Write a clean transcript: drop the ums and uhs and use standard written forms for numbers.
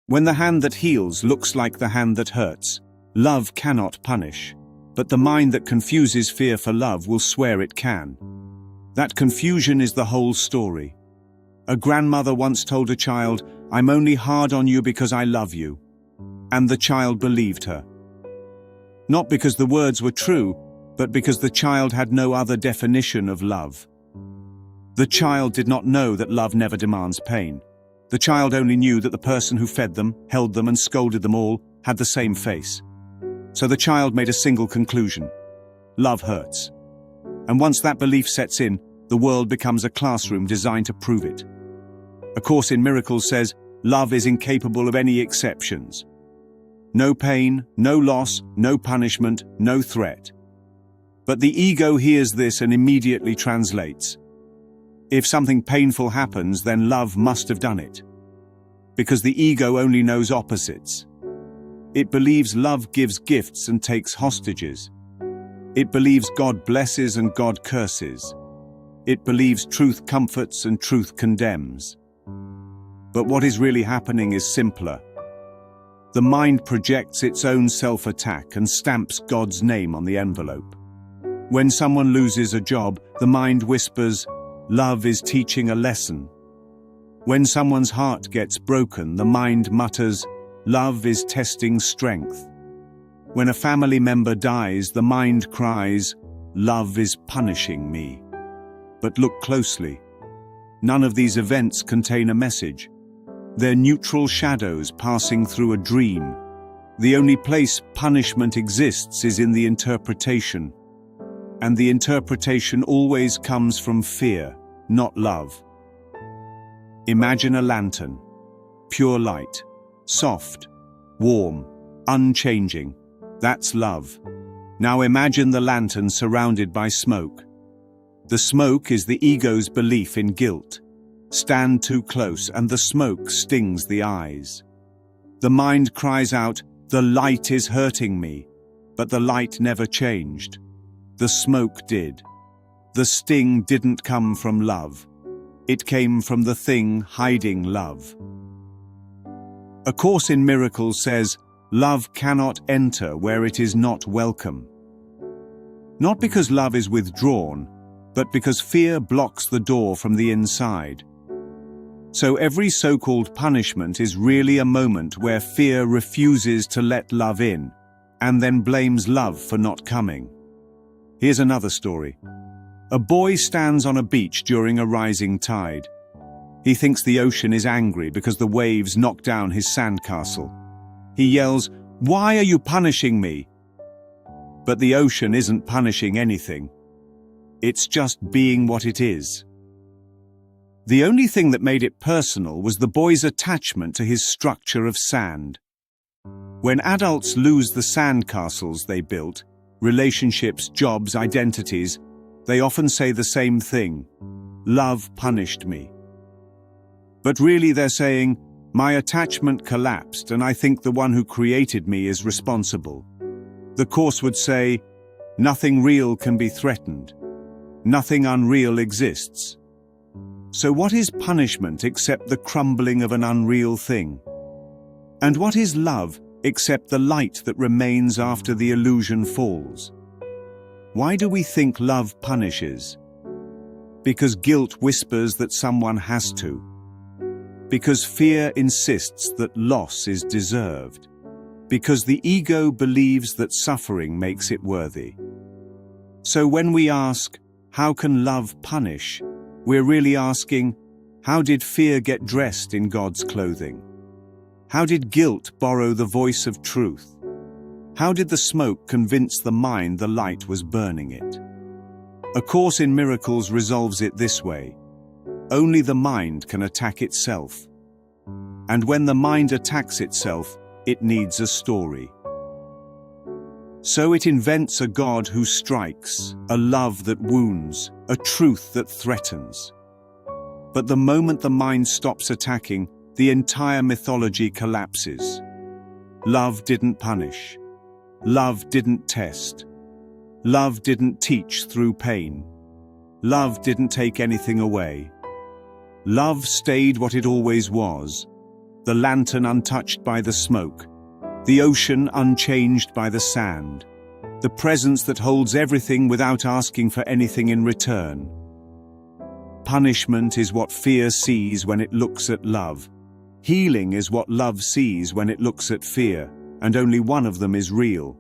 When the hand that heals looks like the hand that hurts, love cannot punish. But the mind that confuses fear for love will swear it can. That confusion is the whole story. A grandmother once told a child, "I'm only hard on you because I love you." And the child believed her. Not because the words were true, but because the child had no other definition of love. The child did not know that love never demands pain. The child only knew that the person who fed them, held them, and scolded them all had the same face. So the child made a single conclusion: love hurts. And once that belief sets in, the world becomes a classroom designed to prove it. A Course in Miracles says, love is incapable of any exceptions. No pain, no loss, no punishment, no threat. But the ego hears this and immediately translates. If something painful happens, then love must have done it. Because the ego only knows opposites. It believes love gives gifts and takes hostages. It believes God blesses and God curses. It believes truth comforts and truth condemns. But what is really happening is simpler. The mind projects its own self-attack and stamps God's name on the envelope. When someone loses a job, the mind whispers, "Love is teaching a lesson." When someone's heart gets broken, the mind mutters, "Love is testing strength." When a family member dies, the mind cries, "Love is punishing me." But look closely. None of these events contain a message. They're neutral shadows passing through a dream. The only place punishment exists is in the interpretation. And the interpretation always comes from fear, not love. Imagine a lantern. Pure light. Soft. Warm. Unchanging. That's love. Now imagine the lantern surrounded by smoke. The smoke is the ego's belief in guilt. Stand too close and the smoke stings the eyes. The mind cries out, "The light is hurting me." But the light never changed. The smoke did. The sting didn't come from love. It came from the thing hiding love. A Course in Miracles says, love cannot enter where it is not welcome. Not because love is withdrawn, but because fear blocks the door from the inside. So every so-called punishment is really a moment where fear refuses to let love in, and then blames love for not coming. Here's another story. A boy stands on a beach during a rising tide. He thinks the ocean is angry because the waves knock down his sandcastle. He yells, "Why are you punishing me?" But the ocean isn't punishing anything. It's just being what it is. The only thing that made it personal was the boy's attachment to his structure of sand. When adults lose the sandcastles they built, relationships, jobs, identities, they often say the same thing: love punished me. But really they're saying, my attachment collapsed and I think the one who created me is responsible. The Course would say, nothing real can be threatened. Nothing unreal exists. So what is punishment except the crumbling of an unreal thing? And what is love except the light that remains after the illusion falls? Why do we think love punishes? Because guilt whispers that someone has to. Because fear insists that loss is deserved. Because the ego believes that suffering makes it worthy. So when we ask, how can love punish? We're really asking, how did fear get dressed in God's clothing? How did guilt borrow the voice of truth? How did the smoke convince the mind the light was burning it? A Course in Miracles resolves it this way: only the mind can attack itself. And when the mind attacks itself, it needs a story. So it invents a God who strikes, a love that wounds, a truth that threatens. But the moment the mind stops attacking, the entire mythology collapses. Love didn't punish. Love didn't test. Love didn't teach through pain. Love didn't take anything away. Love stayed what it always was, the lantern untouched by the smoke, the ocean unchanged by the sand, the presence that holds everything without asking for anything in return. Punishment is what fear sees when it looks at love. Healing is what love sees when it looks at fear, and only one of them is real.